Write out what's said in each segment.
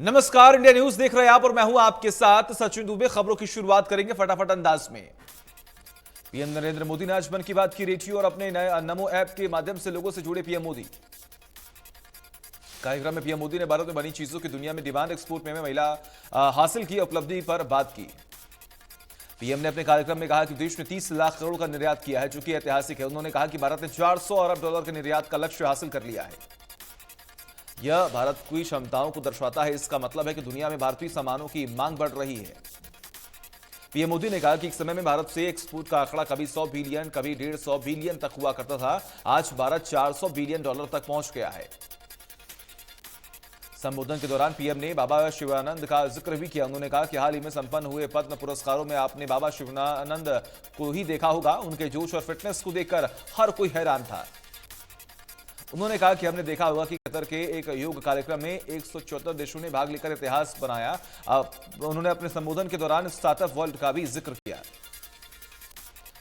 नमस्कार, India news देख रहे हैं आप और मैं हूं आपके साथ सचिन दुबे। खबरों की शुरुआत करेंगे फटाफट अंदाज में। पीएम नरेंद्र मोदी ने आज मन की बात की रेडियो और अपने नए नमो ऐप के माध्यम से लोगों से जुड़े पीएम मोदी। कार्यक्रम में पीएम मोदी ने भारत में बनी चीजों की दुनिया में डिमांड एक्सपोर्ट में महिला हासिल की उपलब्धि पर बात की। पीएम ने अपने कार्यक्रम में कहा कि देश ने 30 लाख करोड़ का निर्यात किया है, जो कि ऐतिहासिक है। उन्होंने कहा कि भारत ने 400 अरब डॉलर के निर्यात का लक्ष्य हासिल कर लिया है। यह भारत की क्षमताओं को दर्शाता है। इसका मतलब है कि दुनिया में भारतीय सामानों की मांग बढ़ रही है। पीएम मोदी ने कहा कि एक समय में भारत से एक्सपोर्ट का आंकड़ा कभी 100 बिलियन, कभी 150 बिलियन तक हुआ करता था। आज भारत 400 बिलियन डॉलर तक पहुंच गया है। संबोधन के दौरान पीएम ने बाबा शिवानंद का जिक्र भी किया। उन्होंने कहा कि हाल ही में संपन्न हुए पद्म पुरस्कारों में आपने बाबा शिवानंद को ही देखा होगा। उनके जोश और फिटनेस को देखकर हर कोई हैरान था। उन्होंने कहा कि हमने देखा होगा कि कतर के एक योग कार्यक्रम में 174 देशों ने भाग लेकर इतिहास बनाया। उन्होंने अपने संबोधन के दौरान स्टार्टअप वर्ल्ड का भी जिक्र किया।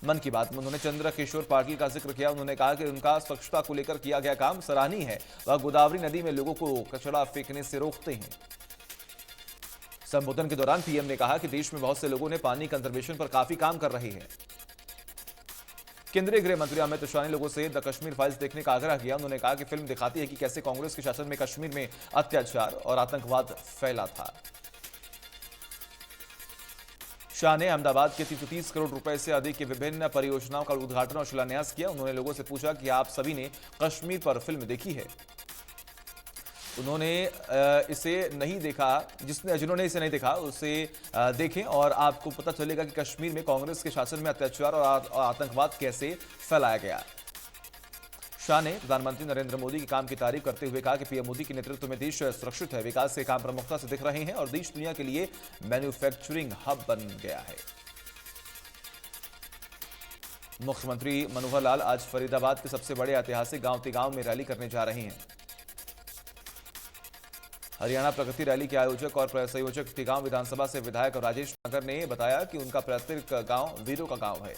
मन की बात में उन्होंने चंद्रकिशोर पाटिल का जिक्र किया। उन्होंने कहा कि उनका स्वच्छता को लेकर किया गया काम सराहनीय है। वह गोदावरी नदी में लोगों को कचरा फेंकने से रोकते हैं। संबोधन के दौरान पीएम ने कहा कि देश में बहुत से लोगों ने पानी कंजर्वेशन पर काफी काम कर रहे हैं। केंद्रीय गृह मंत्री अमित शाह ने लोगों से द कश्मीर फाइल्स देखने का आग्रह किया। उन्होंने कहा कि फिल्म दिखाती है कि कैसे कांग्रेस के शासन में कश्मीर में अत्याचार और आतंकवाद फैला था। शाह ने अहमदाबाद के 330 करोड़ रुपए से अधिक की विभिन्न परियोजनाओं का उद्घाटन और शिलान्यास किया। उन्होंने लोगों से पूछा कि आप सभी ने कश्मीर पर फिल्म देखी है। उन्होंने इसे नहीं देखा, जिन्होंने इसे नहीं देखा उसे देखें और आपको पता चलेगा कि कश्मीर में कांग्रेस के शासन में अत्याचार और आतंकवाद कैसे फैलाया गया। शाह ने प्रधानमंत्री नरेंद्र मोदी के काम की तारीफ करते हुए कहा कि पीएम मोदी के नेतृत्व में देश सुरक्षित है। विकास के काम प्रमुखता से दिख रहे हैं और देश दुनिया के लिए मैन्युफैक्चरिंग हब बन गया है। मुख्यमंत्री मनोहर लाल आज फरीदाबाद के सबसे बड़े ऐतिहासिक गांव तिगांव में रैली करने जा रहे हैं। हरियाणा प्रगति रैली के आयोजक और संयोजक तिगांव विधानसभा से विधायक राजेश नगर ने बताया कि उनका पैतृक गांव वीरों का गांव है।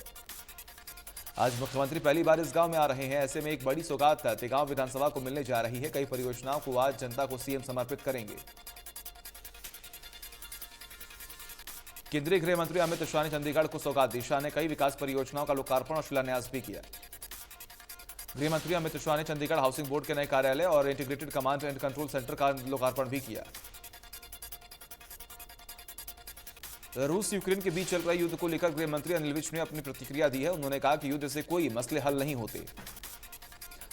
आज मुख्यमंत्री पहली बार इस गांव में आ रहे हैं। ऐसे में एक बड़ी सौगात तिगांव विधानसभा को मिलने जा रही है। कई परियोजनाओं को आज जनता को सीएम समर्पित करेंगे। केंद्रीय गृह मंत्री अमित शाह ने चंडीगढ़ को सौगात दी। शाह ने कई विकास परियोजनाओं का लोकार्पण और शिलान्यास भी किया। गृह मंत्री अमित शाह ने चंडीगढ़ हाउसिंग बोर्ड के नए कार्यालय और integrated command and control centre का लोकार्पण भी किया। रूस यूक्रेन के बीच चल रहे युद्ध को लेकर गृह मंत्री अनिल विज ने अपनी प्रतिक्रिया दी है। उन्होंने कहा कि युद्ध से कोई मसले हल नहीं होते।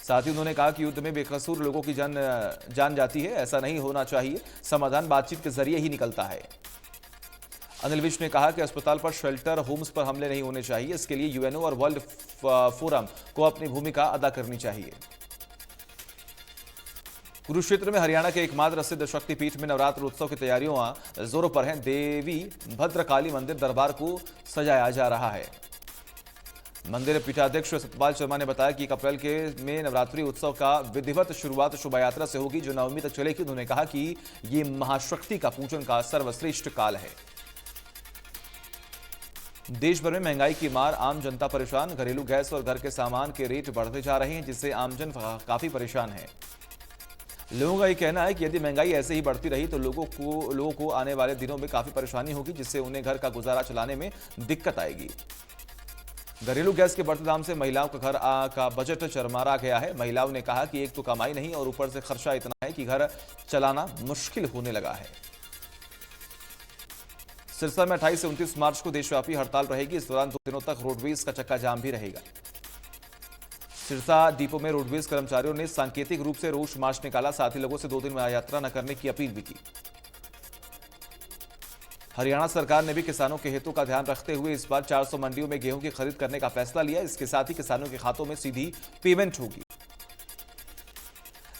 साथ ही उन्होंने कहा कि युद्ध में बेकसूर लोगों की जान जाती है। ऐसा नहीं होना चाहिए। समाधान बातचीत के जरिए ही निकलता है। अनिल विज ने कहा कि अस्पताल पर, शेल्टर होम्स पर हमले नहीं होने चाहिए। इसके लिए यूएनओ और वर्ल्ड फोरम को अपनी भूमिका अदा करनी चाहिए। कुरुक्षेत्र में हरियाणा के एकमात्र प्रसिद्ध शक्तिपीठ में नवरात्र उत्सव की तैयारियां जोरों पर हैं। देवी भद्रकाली मंदिर दरबार को सजाया जा रहा है। मंदिर पीठाध्यक्ष सतपाल शर्मा ने बताया कि 1 अप्रैल में नवरात्रि उत्सव का विधिवत शुरुआत शोभा यात्रा से होगी, जो 9वीं तक चलेगी। उन्होंने कहा कि ये महाशक्ति का पूजन का सर्वश्रेष्ठ काल है। देश भर में महंगाई की मार, आम जनता परेशान। घरेलू गैस और घर के सामान के रेट बढ़ते जा रहे हैं, जिससे आमजन काफी परेशान है। लोगों का यह कहना है कि यदि महंगाई ऐसे ही बढ़ती रही तो लोगों को आने वाले दिनों में काफी परेशानी होगी, जिससे उन्हें घर का गुजारा चलाने में दिक्कत आएगी। घरेलू गैस के बढ़ते दाम से महिलाओं का घर का बजट चरमरा गया है। महिलाओं ने कहा कि एक तो कमाई नहीं और ऊपर से खर्चा इतना है कि घर चलाना मुश्किल होने लगा है। सिरसा में 28 से 29 मार्च को देशव्यापी हड़ताल रहेगी। इस दौरान 2 दिनों तक रोडवेज का चक्का जाम भी रहेगा। सिरसा डिपो में रोडवेज कर्मचारियों ने सांकेतिक रूप से रोष मार्च निकाला। साथ ही लोगों से 2 दिन में यात्रा न करने की अपील भी की। हरियाणा सरकार ने भी किसानों के हितों का ध्यान रखते हुए इस बार 400 मंडियों में गेहूं की खरीद करने का फैसला लिया। इसके साथ ही किसानों के खातों में सीधी पेमेंट होगी।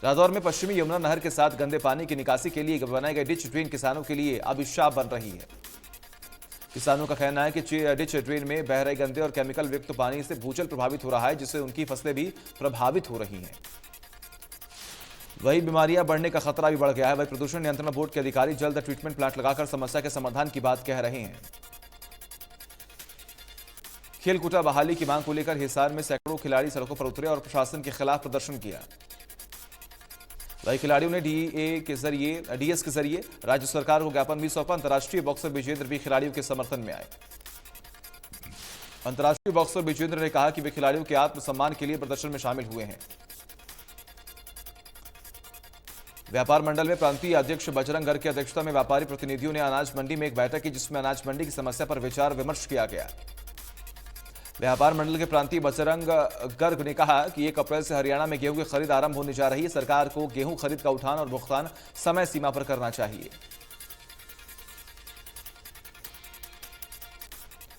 रादौर में पश्चिमी यमुना नहर के साथ गंदे पानी की निकासी के लिए बनाए गए डिच ड्रेन किसानों के लिए अभिशाप बन रही है। किसानों का कहना है कि डिच ड्रेन में बह रहे गंदे और केमिकल युक्त पानी से भूजल प्रभावित हो रहा है, जिससे उनकी फसलें भी प्रभावित हो रही हैं। वही बीमारियां बढ़ने का खतरा भी बढ़ गया है। वही प्रदूषण नियंत्रण बोर्ड के अधिकारी जल्द ट्रीटमेंट प्लांट लगाकर समस्या के समाधान की बात कह रहे हैं। खेल कोटा बहाली की मांग को लेकर हिसार में सैकड़ों खिलाड़ी सड़कों पर उतरे और प्रशासन के खिलाफ प्रदर्शन किया। वही खिलाड़ियों ने डीएस के जरिए राज्य सरकार को ज्ञापन भी सौंपा। अंतर्राष्ट्रीय बॉक्सर विजेंद्र भी खिलाड़ियों के समर्थन में आए। अंतर्राष्ट्रीय बॉक्सर विजेंद्र ने कहा कि वे खिलाड़ियों के आत्मसम्मान के लिए प्रदर्शन में शामिल हुए हैं। व्यापार मंडल में प्रांतीय अध्यक्ष बजरंग गर्ग की अध्यक्षता में व्यापारी प्रतिनिधियों ने अनाज मंडी में एक बैठक की, जिसमें अनाज मंडी की समस्या पर विचार विमर्श किया गया। व्यापार मंडल के प्रांतीय बजरंग गर्ग ने कहा कि 1 अप्रैल से हरियाणा में गेहूं की खरीद आरंभ होने जा रही है। सरकार को गेहूं खरीद का उठान और भुगतान समय सीमा पर करना चाहिए।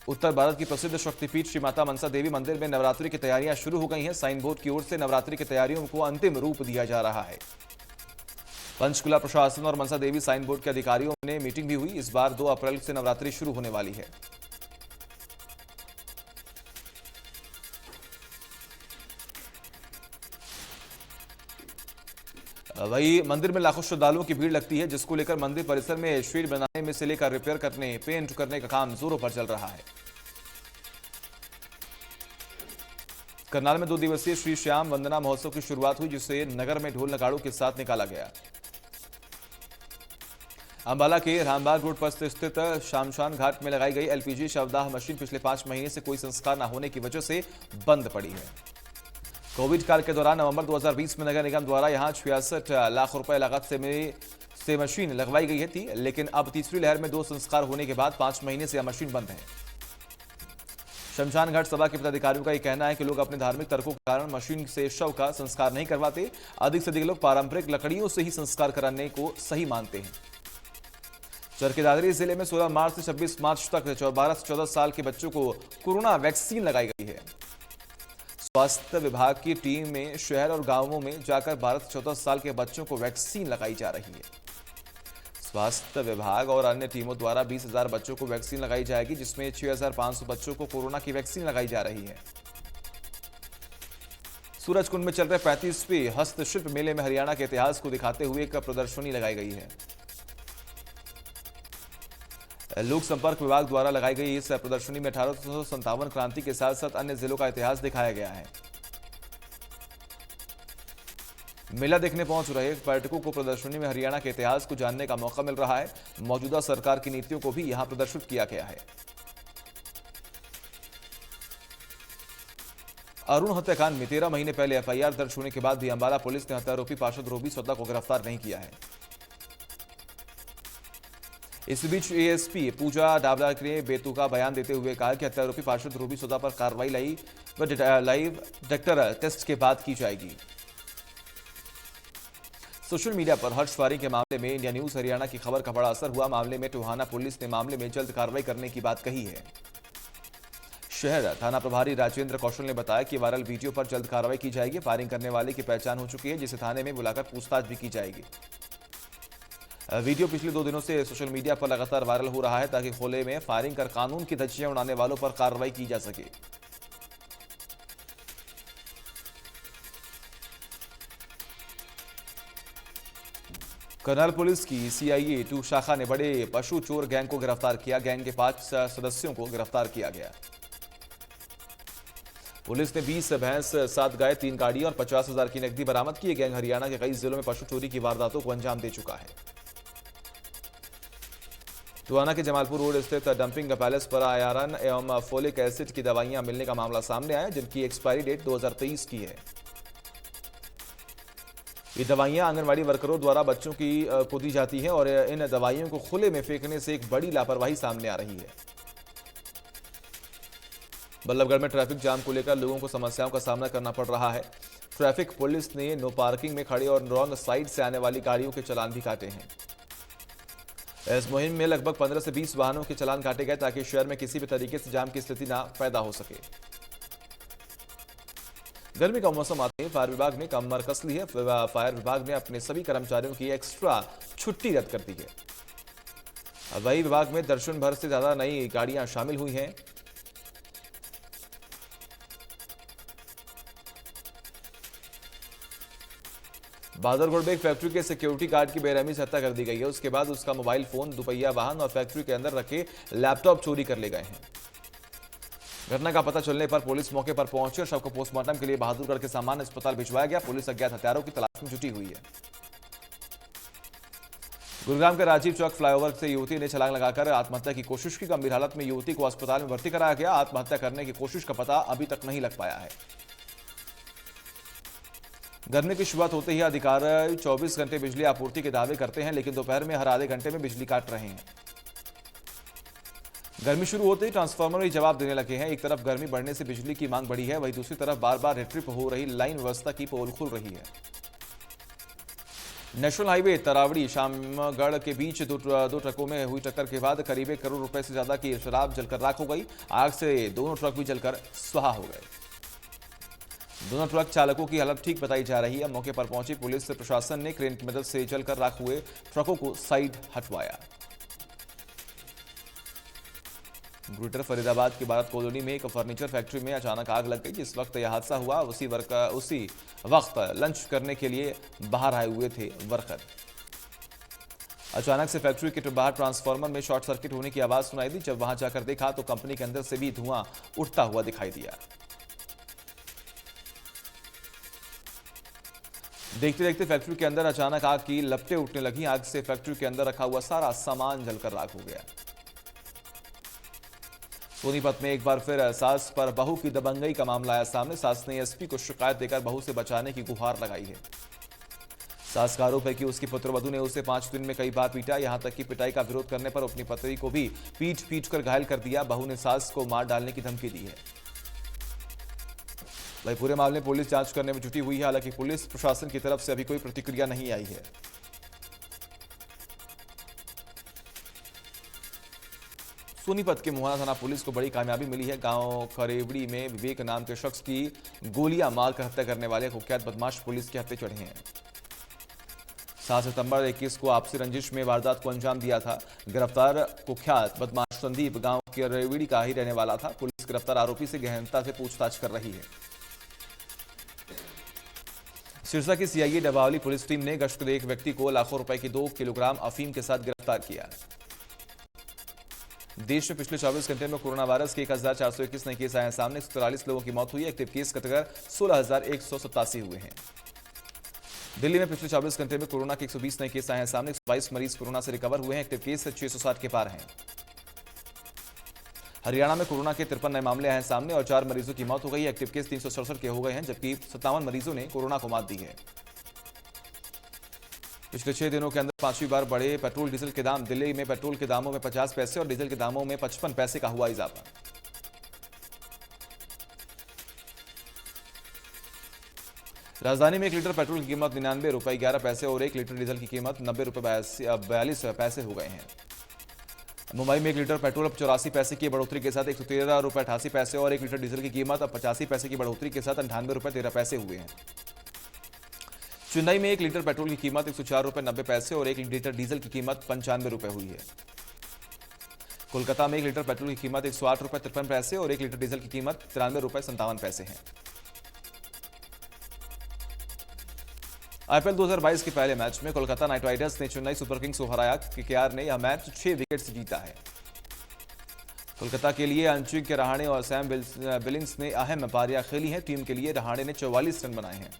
उत्तर भारत की प्रसिद्ध शक्तिपीठ श्री माता मनसा देवी मंदिर में नवरात्रि की तैयारियां शुरू हो गई हैं। साइन बोर्ड की ओर से नवरात्रि की तैयारियों को अंतिम रूप दिया जा रहा है। पंचकुला प्रशासन और मनसा देवी साइन बोर्ड के अधिकारियों ने मीटिंग भी हुई। इस बार 2 अप्रैल से नवरात्रि शुरू होने वाली है। वही मंदिर में लाखों श्रद्धालुओं की भीड़ लगती है, जिसको लेकर मंदिर परिसर में शीट बनाने में से लेकर रिपेयर करने, पेंट करने का काम जोरों पर चल रहा है। करनाल में 2 दिवसीय श्री श्याम वंदना महोत्सव की शुरुआत हुई, जिसे नगर में ढोल नगाड़ों के साथ निकाला गया। अंबाला के रामबाग रोड पर स्थित शामशान घाट में लगाई गई एलपीजी शवदाह मशीन पिछले 5 महीने से कोई संस्कार न होने की वजह से बंद पड़ी है। कोविड काल के दौरान नवंबर 2020 में नगर निगम द्वारा यहां 66 लाख रुपए लागत से मशीन लगवाई गई थी, लेकिन अब तीसरी लहर में 2 संस्कार होने के बाद 5 महीने से यह मशीन बंद है। शमशान घाट सभा के पदाधिकारियों का यह कहना है कि लोग अपने धार्मिक तर्कों के कारण मशीन से शव का संस्कार नहीं करवाते। अधिक से अधिक लोग पारंपरिक लकड़ियों से ही संस्कार कराने को सही मानते हैं। चरखी जिले में 16 मार्च से 26 मार्च तक 12 से 14 साल के बच्चों को कोरोना वैक्सीन लगाई गई है। स्वास्थ्य विभाग की टीम में शहर और गांवों में जाकर 12 से 14 साल के बच्चों को वैक्सीन लगाई जा रही है। स्वास्थ्य विभाग और अन्य टीमों द्वारा 20,000 बच्चों को वैक्सीन लगाई जाएगी, जिसमें 6,500 बच्चों को कोरोना की वैक्सीन लगाई जा रही है। सूरजकुंड में चल रहे 35वें हस्तशिल्प मेले में हरियाणा के इतिहास को दिखाते हुए एक प्रदर्शनी लगाई गई है। लोक संपर्क विभाग द्वारा लगाई गई इस प्रदर्शनी में 1857 क्रांति के साथ साथ अन्य जिलों का इतिहास दिखाया गया है। मेला देखने पहुंच रहे पर्यटकों को प्रदर्शनी में हरियाणा के इतिहास को जानने का मौका मिल रहा है। मौजूदा सरकार की नीतियों को भी यहां प्रदर्शित किया गया है। अरुण हत्याकांड में 13 महीने पहले एफआईआर दर्ज होने के बाद भी अंबाला पुलिस ने हत्यारोपी पार्षद रूबी सोदा को गिरफ्तार नहीं किया है। इस बीच एएसपी पूजा डावला ने बेतुका बयान देते हुए कहा कि हत्यारोपी पार्षद रूबी सोदा पर कार्रवाई लाइव डिटेक्टर टेस्ट के बाद की जाएगी। सोशल मीडिया पर हर्ष फायरिंग के मामले में इंडिया न्यूज हरियाणा की खबर का बड़ा असर हुआ। मामले में टोहाना पुलिस ने मामले में जल्द कार्रवाई करने की बात कही है। शहर थाना प्रभारी राजेंद्र कौशल ने बताया कि वायरल वीडियो पर जल्द कार्रवाई की जाएगी। फायरिंग करने वाले की पहचान हो चुकी है, जिसे थाने में बुलाकर पूछताछ भी की जाएगी। वीडियो पिछले 2 दिनों से सोशल मीडिया पर लगातार वायरल हो रहा है, ताकि खुले में फायरिंग कर कानून की धज्जियां उड़ाने वालों पर कार्रवाई की जा सके। करनाल पुलिस की सीआईए 2 शाखा ने बड़े पशु चोर गैंग को गिरफ्तार किया। गैंग के 5 सदस्यों को गिरफ्तार किया गया। पुलिस ने 20 भैंस, 7 गाय, 3 गाड़ियां और 50,000 की नकदी बरामद की। गैंग हरियाणा के कई जिलों में पशु चोरी की वारदातों को अंजाम दे चुका है। टोहाना के जमालपुर रोड स्थित डंपिंग पैलेस पर आयरन एवं फोलिक एसिड की दवाइयां मिलने का मामला सामने आया, जिनकी एक्सपायरी डेट 2023 की है। ये दवाइयां आंगनवाड़ी वर्करों द्वारा बच्चों को दी जाती हैं और इन दवाइयों को खुले में फेंकने से एक बड़ी लापरवाही सामने आ रही है। बल्लभगढ़ में ट्रैफिक जाम को लेकर लोगों को समस्याओं का सामना करना पड़ रहा है। ट्रैफिक पुलिस ने नो पार्किंग में खड़ी और रॉन्ग साइड से आने वाली गाड़ियों के चालान भी काटे हैं। इस मुहिम में लगभग 15 से 20 वाहनों के चालान काटे गए, ताकि शहर में किसी भी तरीके से जाम की स्थिति ना पैदा हो सके। गर्मी का मौसम आते ही फायर विभाग ने कमर कस ली है। फायर विभाग ने अपने सभी कर्मचारियों की एक्स्ट्रा छुट्टी रद्द कर दी है। वही विभाग में दर्जन भर से ज्यादा नई गाड़ियां शामिल हुई हैं। बहादुरगढ़ में एक फैक्ट्री के सिक्योरिटी गार्ड की बेरहमी से हत्या कर दी गई है। उसके बाद उसका मोबाइल फोन, दुपहिया वाहन और फैक्ट्री के अंदर रखे लैपटॉप चोरी कर ले गए हैं। घटना का पता चलने पर पुलिस मौके पर पहुंची और शव को पोस्टमार्टम के लिए बहादुरगढ़ के सामान्य अस्पताल भिजवाया गया। पुलिस अज्ञात हत्यारों की तलाश में जुटी हुई है। गुरुग्राम के राजीव चौक फ्लाईओवर से युवती ने छलांग लगाकर आत्महत्या की कोशिश की। गंभीर हालत में युवती को अस्पताल में भर्ती कराया गया। आत्महत्या करने की कोशिश का पता अभी तक नहीं लग पाया है। गर्मी की शुरुआत होते ही अधिकारी 24 घंटे बिजली आपूर्ति के दावे करते हैं, लेकिन दोपहर में हर आधे घंटे में बिजली काट रहे हैं। गर्मी शुरू होते ही ट्रांसफार्मर ही जवाब देने लगे हैं। एक तरफ गर्मी बढ़ने से बिजली की मांग बढ़ी है, वहीं दूसरी तरफ बार बार रिट्रिप हो रही लाइन व्यवस्था की पोल खुल रही है। नेशनल हाईवे तरावड़ी शामगढ़ के बीच दो ट्रकों में हुई टक्कर के बाद करीब 1 करोड़ रुपए से ज्यादा की शराब जलकर राख हो गई। आग से दोनों ट्रक भी जलकर स्वाहा हो गए। दोनों ट्रक चालकों की हालत ठीक बताई जा रही है। मौके पर पहुंची पुलिस प्रशासन ने क्रेन की मदद से जलकर राख हुए ट्रकों को साइड हटवाया। ग्रेटर फरीदाबाद की भारत कॉलोनी में एक फर्नीचर फैक्ट्री में अचानक आग लग गई। जिस वक्त यह हादसा हुआ उसी वक्त लंच करने के लिए बाहर आए हुए थे वर्कर। अचानक से फैक्ट्री के बाहर ट्रांसफार्मर में शॉर्ट सर्किट होने की आवाज सुनाई दी। जब वहां जाकर देखा तो कंपनी के अंदर से भी धुआं उठता हुआ दिखाई दिया। देखते देखते फैक्ट्री के अंदर अचानक आग की लपटें उठने लगी। आग से फैक्ट्री के अंदर रखा हुआ सारा सामान जलकर राख हो गया। सोनीपत में एक बार फिर सास पर बहू की दबंगई का मामला आया सामने। सास ने एसपी को शिकायत देकर बहू से बचाने की गुहार लगाई है। सास का आरोप है कि उसकी पुत्रवधू ने उसे 5 दिन में कई बार पीटा। यहां तक कि पिटाई का विरोध करने पर अपनी पत्नी को भी पीट कर घायल कर दिया। बहू ने सास को मार डालने की धमकी दी है। वही पूरे मामले में पुलिस जांच करने में जुटी हुई है। हालांकि पुलिस प्रशासन की तरफ से अभी कोई प्रतिक्रिया नहीं आई है। सोनीपत के मुहाना थाना पुलिस को बड़ी कामयाबी मिली है। गांव खरेवड़ी में विवेक नाम के शख्स की गोलियां मारकर हत्या करने वाले कुख्यात बदमाश पुलिस के हत्थे चढ़े हैं। 7 सितंबर 21 को आपसी रंजिश में वारदात को अंजाम दिया था। गिरफ्तार कुख्यात बदमाश संदीप गांव खरेवड़ी का ही रहने वाला था। पुलिस गिरफ्तार आरोपी से गहनता से पूछताछ कर रही है। सिरसा की सीआईए डबावली पुलिस टीम ने गश्त एक व्यक्ति को लाखों रुपए की 2 किलोग्राम अफीम के साथ गिरफ्तार किया। देश में पिछले 24 घंटे में कोरोना वायरस के 1421 नए केस आए हैं सामने। 143 लोगों की मौत हुई है। एक्टिव केस कटकर 16,187 हुए हैं। दिल्ली में पिछले 24 घंटे में कोरोना के 120 नए केस आए हैं सामने। 122 मरीज कोरोना से रिकवर हुए हैं। एक्टिव केस 660 के पार हैं। हरियाणा में कोरोना के 53 नए मामले आए हैं सामने और 4 मरीजों की मौत हो गई है। एक्टिव केस 367 के हो गए हैं, जबकि 57 मरीजों ने कोरोना को मात दी है। पिछले 6 दिनों के अंदर 5वीं बार बढ़े पेट्रोल डीजल के दाम। दिल्ली में पेट्रोल के दामों में 50 पैसे और डीजल के दामों में 55 पैसे का हुआ इजाफा। राजधानी में 1 लीटर पेट्रोल की कीमत 99 रुपए 11 पैसे और 1 लीटर डीजल की कीमत 90 रुपए 42 पैसे हो गए हैं। मुंबई में 1 लीटर पेट्रोल अब 84 पैसे की बढ़ोतरी के साथ 113 रुपए 88 पैसे और 1 लीटर डीजल की कीमत अब 85 पैसे की बढ़ोतरी के साथ 98 रुपए 13 पैसे हुए हैं। चेन्नई में 1 लीटर पेट्रोल की कीमत 104 रुपए 90 पैसे और 1 लीटर डीजल की कीमत 95 रुपए हुई है। कोलकाता में 1 लीटर पेट्रोल की कीमत 108 रुपए 53 पैसे और 1 लीटर डीजल की कीमत 93 रुपए 57 पैसे है। आईपीएल 2022 के पहले मैच में कोलकाता नाइट राइडर्स ने चेन्नई सुपर किंग्स को हराया। केकेआर ने यह मैच 6 विकेट से जीता है। कोलकाता के लिए अजिंक्य रहाणे और सैम बिलिंग्स ने अहम पारियां खेली हैं। टीम के लिए रहाणे ने 44 रन बनाए हैं।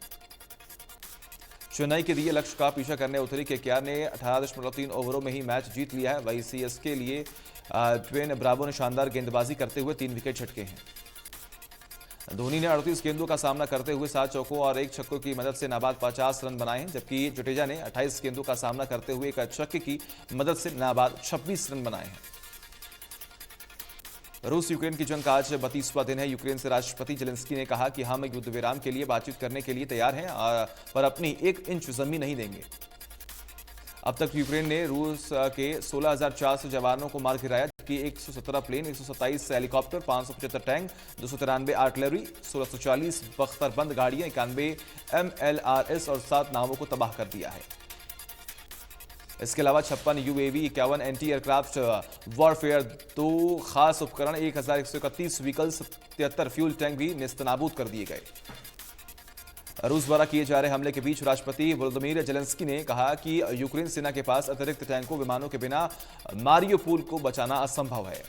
चेन्नई के दिए लक्ष्य का पीछा करने उतरी केकेआर ने 18.3 ओवरों में ही मैच जीत लिया है। वहीं सीएसके के लिए ट्वेन ब्रावो ने शानदार गेंदबाजी करते हुए 3 विकेट झटके हैं। धोनी ने 38 गेंदों का सामना करते हुए 7 चौकों और 1 छक्के की मदद से नाबाद 50 रन बनाए हैं, जबकि जडेजा ने 28 गेंदों का सामना करते हुए 1 छक्के की मदद से नाबाद 26 रन बनाए हैं। रूस यूक्रेन की जंग का आज 32वां दिन है। यूक्रेन से राष्ट्रपति जेलेंस्की ने कहा कि हम युद्ध विराम के लिए बातचीत करने के लिए तैयार हैं, पर अपनी 1 इंच जमीन नहीं देंगे। अब तक यूक्रेन ने रूस के 16,400 जवानों को मार गिराया, जबकि 117 प्लेन, 127 हेलीकॉप्टर, 575 टैंक, 293 आर्टिलरी, 1640 बख्तरबंद गाड़ियां, 91 MLRS और 7 नावों को तबाह कर दिया है। इसके अलावा 56 UAV, 51 एंटी एयरक्राफ्ट वॉरफेयर, 2 खास उपकरण, 1131 व्हीकल्स, 73 फ्यूल टैंक भी नेस्तनाबूद कर दिए गए। रूस द्वारा किए जा रहे हमले के बीच राष्ट्रपति वोलोदिमीर जेलेंस्की ने कहा कि यूक्रेन सेना के पास अतिरिक्त टैंकों, विमानों के बिना मारियोपोल को बचाना असंभव है।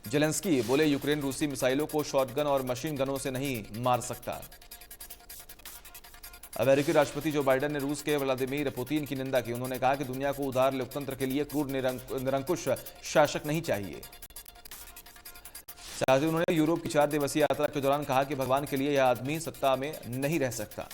जेलेंस्की बोले, यूक्रेन रूसी मिसाइलों को शॉटगन और मशीन गनों से नहीं मार सकता। अमेरिकी राष्ट्रपति जो बाइडेन ने रूस के व्लादिमीर पुतिन की निंदा की। उन्होंने कहा कि दुनिया को उदार लोकतंत्र के लिए क्रूर निरंकुश शासक नहीं चाहिए। साथ ही उन्होंने यूरोप की 4 दिवसीय यात्रा के दौरान कहा कि भगवान के लिए यह आदमी सत्ता में नहीं रह सकता।